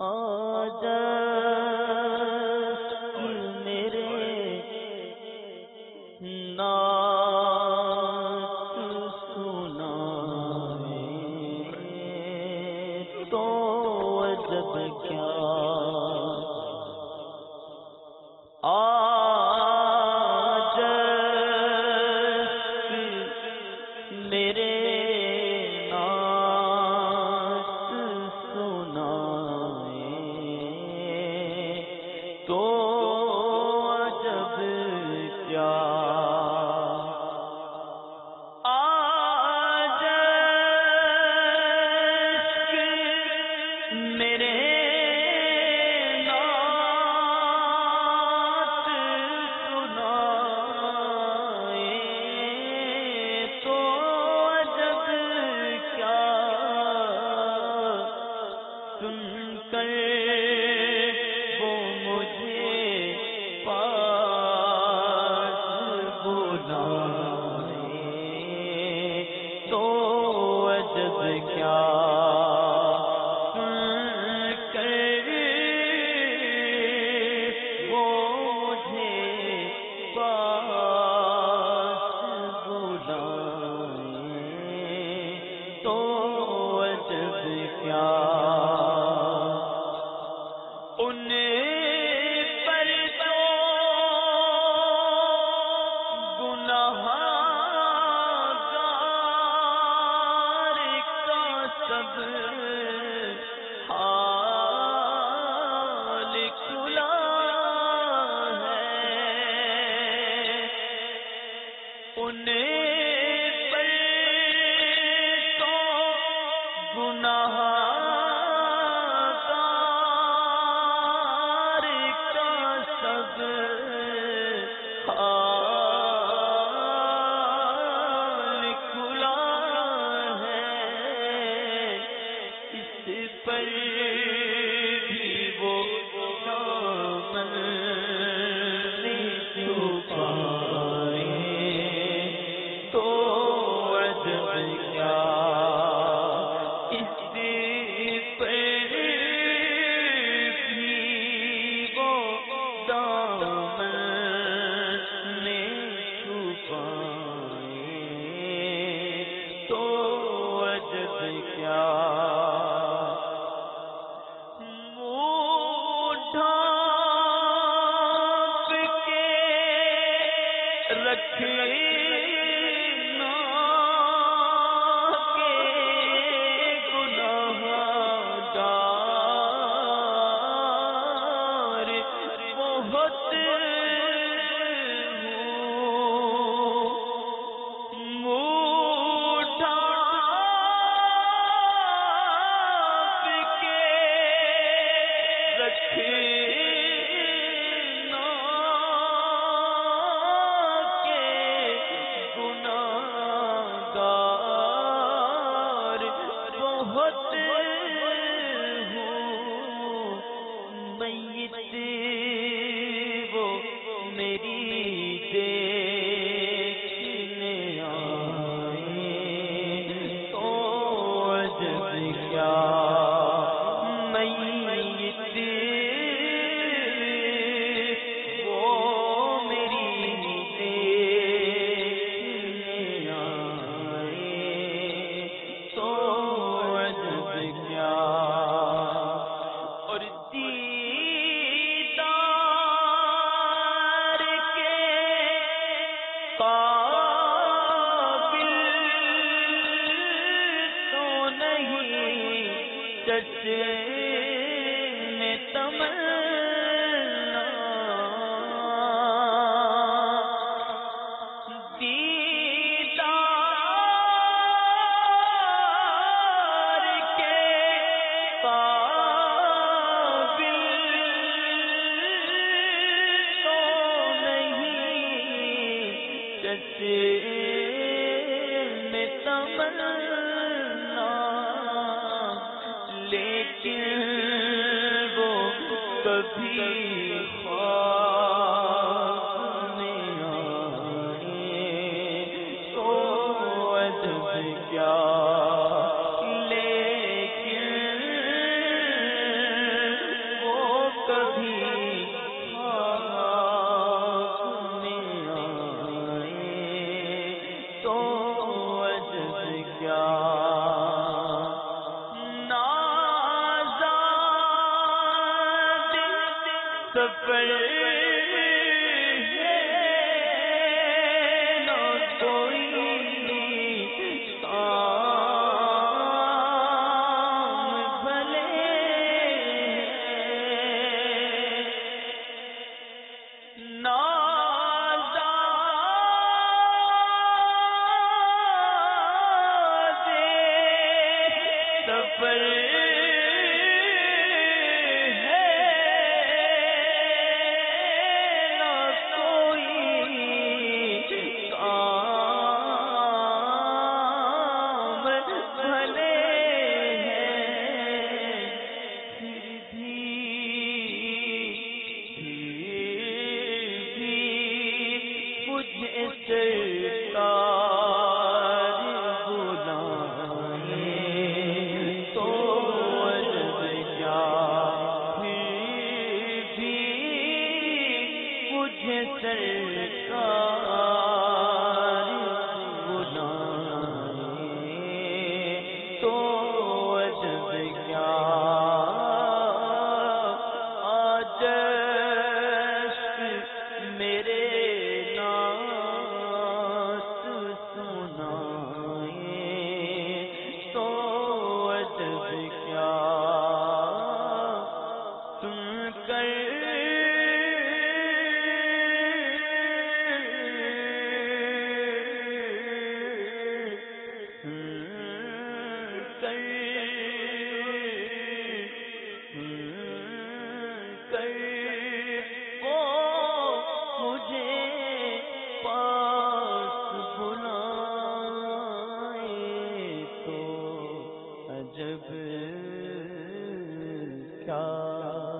آجا میرے نعت سنائے تو عجب کیا آجا میرے تو عجب کیا آج میرے نعت سنائے تو عجب کیا سن کر تو عجب کیا سن کر وہ مجھے پاس بلائے تو عجب کیا حال کھلا ہے انہیں پر تو گناہگار کا سب حال کھلا پر بھی وہ دامن نہیں چھپائے تو عجب کیا اس پر بھی وہ دامن نہیں چھپائے تو عجب کیا رکھنا کے گناہگار بہت وہ میری دیکھنے آئے تو عجب کیا میت وہ میری دیکھنے آئے تو عجب کیا اور قابل تو نہیں چشمِ تمنا دیدار کے قابل تو نہیں چشمِ تمنا لیکن وہ کبھی خواب میں آئے تو عجب کیا لیکن سفر ہے نہ کوئی کام بھلے نازادے سفر سرکار بلائے تو عجب کیا پھر بھی مجھے سرکار بلائے تو عجب کیا آج میرے مجھے پاس بلائے تو عجب کیا